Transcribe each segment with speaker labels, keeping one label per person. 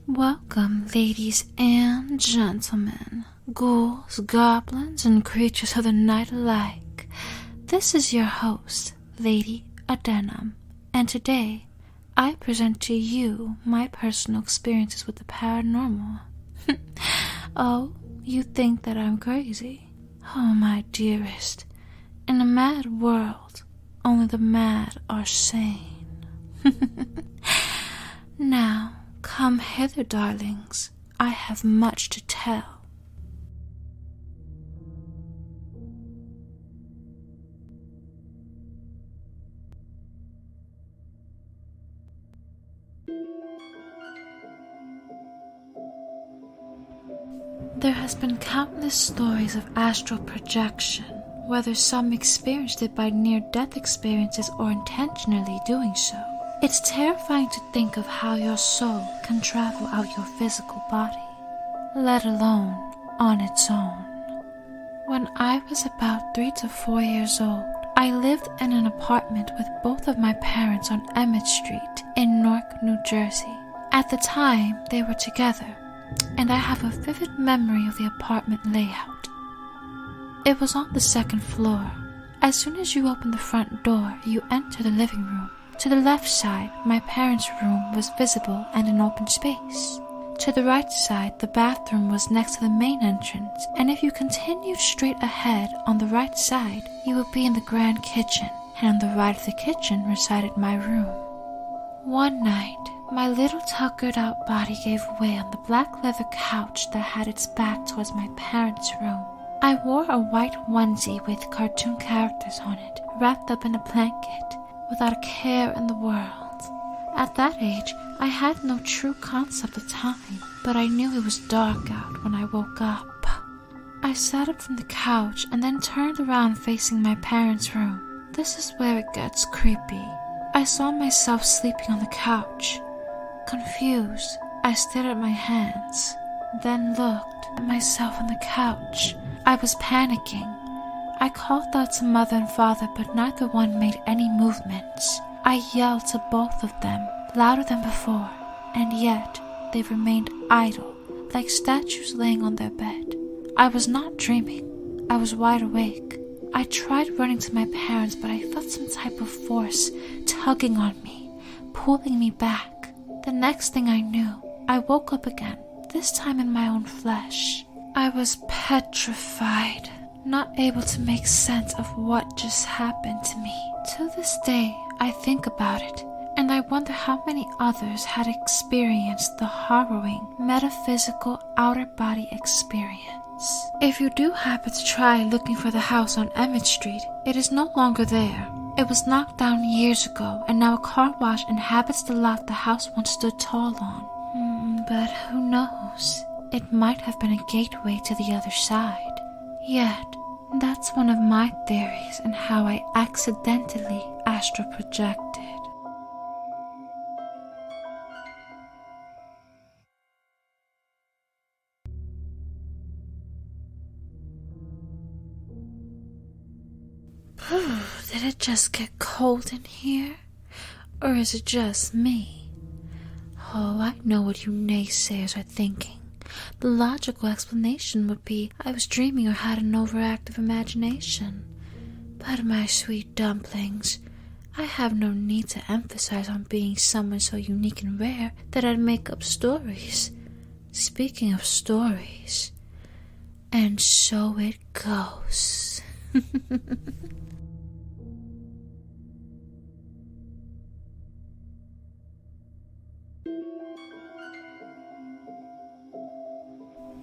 Speaker 1: Welcome, ladies and gentlemen, ghouls, goblins, and creatures of the night alike. This is your host, Lady Adenum, and today I present to you my personal experiences with the paranormal. Oh, you think that I'm crazy? Oh, my dearest, in a mad world, only the mad are sane. Now, come hither, darlings. I have much to tell. There has been countless stories of astral projection, whether some experienced it by near-death experiences or intentionally doing so. It's terrifying to think of how your soul can travel out your physical body, let alone on its own. When I was about 3 to 4 years old, I lived in an apartment with both of my parents on Emmett Street in Newark, New Jersey. At the time, they were together, and I have a vivid memory of the apartment layout. It was on the 2nd floor. As soon as you open the front door, you enter the living room. To the left side, my parents' room was visible and an open space. To the right side, the bathroom was next to the main entrance, and if you continued straight ahead on the right side, you would be in the grand kitchen, and on the right of the kitchen resided my room. One night, my little tuckered out body gave way on the black leather couch that had its back towards my parents' room. I wore a white onesie with cartoon characters on it, wrapped up in a blanket, without a care in the world. At that age, I had no true concept of time, but I knew it was dark out when I woke up. I sat up from the couch and then turned around facing my parents' room. This is where it gets creepy. I saw myself sleeping on the couch. Confused, I stared at my hands, then looked at myself on the couch. I was panicking. I called out to mother and father, but neither one made any movements. I yelled to both of them, louder than before, and yet they remained idle, like statues laying on their bed. I was not dreaming. I was wide awake. I tried running to my parents, but I felt some type of force tugging on me, pulling me back. The next thing I knew, I woke up again, this time in my own flesh. I was petrified, not able to make sense of what just happened to me. To this day, I think about it, and I wonder how many others had experienced the harrowing, metaphysical, outer-body experience. If you do happen to try looking for the house on Emmett Street, it is no longer there. It was knocked down years ago, and now a car wash inhabits the lot the house once stood tall on. But who knows? It might have been a gateway to the other side. Yet, that's one of my theories on how I accidentally astral projected. Did it just get cold in here? Or is it just me? Oh, I know what you naysayers are thinking. The logical explanation would be I was dreaming or had an overactive imagination. But my sweet dumplings, I have no need to emphasize on being someone so unique and rare that I'd make up stories. Speaking of stories, and so it goes.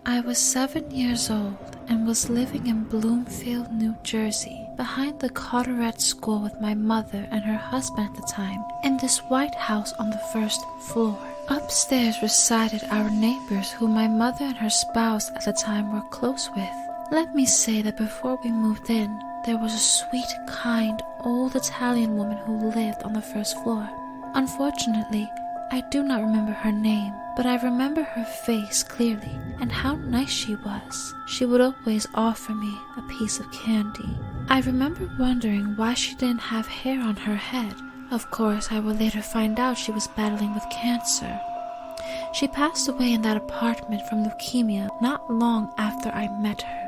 Speaker 1: I was 7 years old and was living in Bloomfield, New Jersey, behind the Carteret School with my mother and her husband at the time, in this white house on the 1st floor. Upstairs resided our neighbors who my mother and her spouse at the time were close with. Let me say that before we moved in, there was a sweet, kind, old Italian woman who lived on the 1st floor. Unfortunately, I do not remember her name, but I remember her face clearly and how nice she was. She would always offer me a piece of candy. I remember wondering why she didn't have hair on her head. Of course, I would later find out she was battling with cancer. She passed away in that apartment from leukemia not long after I met her.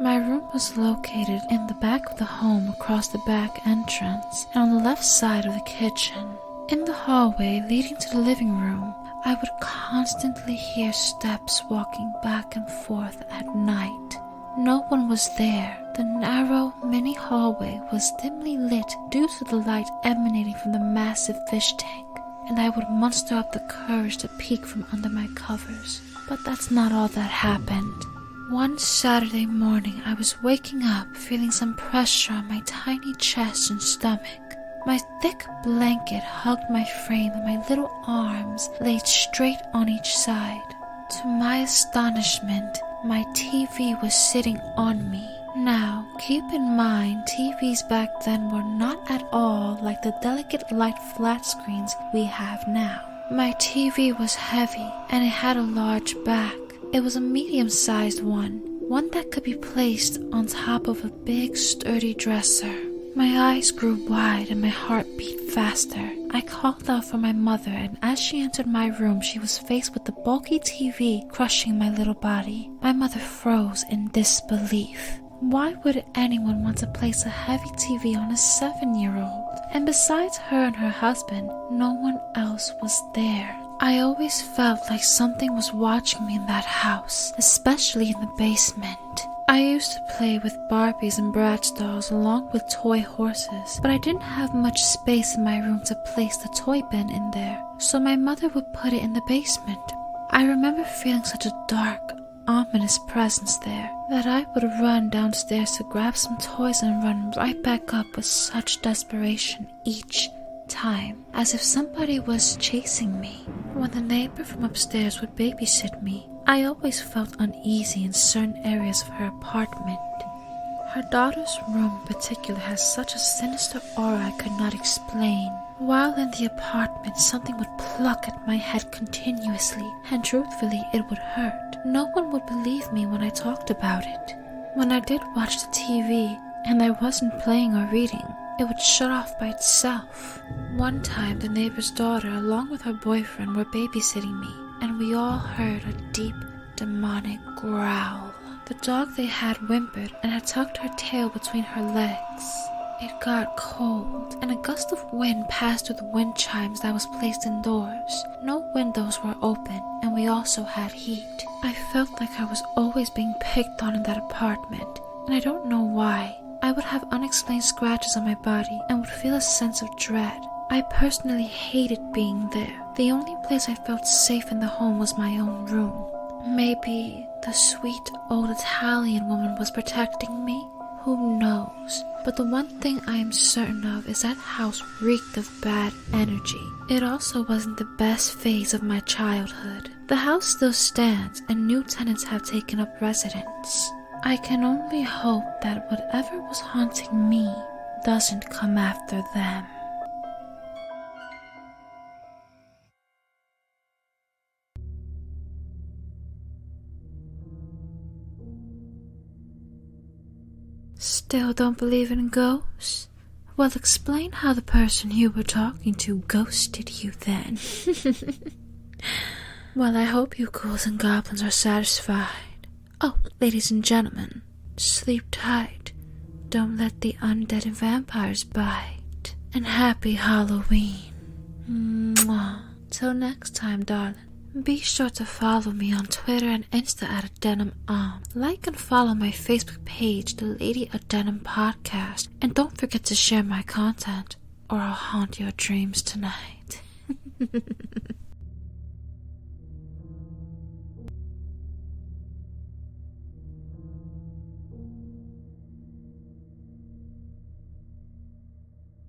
Speaker 1: My room was located in the back of the home across the back entrance and on the left side of the kitchen. In the hallway leading to the living room, I would constantly hear steps walking back and forth at night. No one was there. The narrow mini hallway was dimly lit due to the light emanating from the massive fish tank, and I would muster up the courage to peek from under my covers. But that's not all that happened. One Saturday morning, I was waking up feeling some pressure on my tiny chest and stomach. My thick blanket hugged my frame and my little arms laid straight on each side. To my astonishment, my TV was sitting on me. Now, keep in mind, TVs back then were not at all like the delicate light flat screens we have now. My TV was heavy and it had a large back. It was a medium-sized one that could be placed on top of a big, sturdy dresser. My eyes grew wide and my heart beat faster. I called out for my mother, and as she entered my room, she was faced with the bulky TV crushing my little body. My mother froze in disbelief. Why would anyone want to place a heavy TV on a 7-year-old? And besides her and her husband, no one else was there. I always felt like something was watching me in that house, especially in the basement. I used to play with Barbies and Bratz dolls along with toy horses, but I didn't have much space in my room to place the toy bin in there, so my mother would put it in the basement. I remember feeling such a dark, ominous presence there that I would run downstairs to grab some toys and run right back up with such desperation each time, as if somebody was chasing me. When the neighbor from upstairs would babysit me, I always felt uneasy in certain areas of her apartment. Her daughter's room in particular has such a sinister aura I could not explain. While in the apartment, something would pluck at my head continuously, and truthfully, it would hurt. No one would believe me when I talked about it. When I did watch the TV, and I wasn't playing or reading, it would shut off by itself. One time, the neighbor's daughter, along with her boyfriend, were babysitting me, and we all heard a deep, demonic growl. The dog they had whimpered and had tucked her tail between her legs. It got cold, and a gust of wind passed through the wind chimes that was placed indoors. No windows were open, and we also had heat. I felt like I was always being picked on in that apartment, and I don't know why. I would have unexplained scratches on my body and would feel a sense of dread. I personally hated being there. The only place I felt safe in the home was my own room. Maybe the sweet old Italian woman was protecting me? Who knows? But the one thing I am certain of is that house reeked of bad energy. It also wasn't the best phase of my childhood. The house still stands and new tenants have taken up residence. I can only hope that whatever was haunting me doesn't come after them. Still don't believe in ghosts? Well, explain how the person you were talking to ghosted you then. Well, I hope you ghouls and goblins are satisfied. Oh, ladies and gentlemen, sleep tight. Don't let the undead and vampires bite. And happy Halloween. Mwah. Till next time, darling. Be sure to follow me on Twitter and Insta at @AdenimAum. Like and follow my Facebook page, The Lady Adenim Podcast. And don't forget to share my content, or I'll haunt your dreams tonight.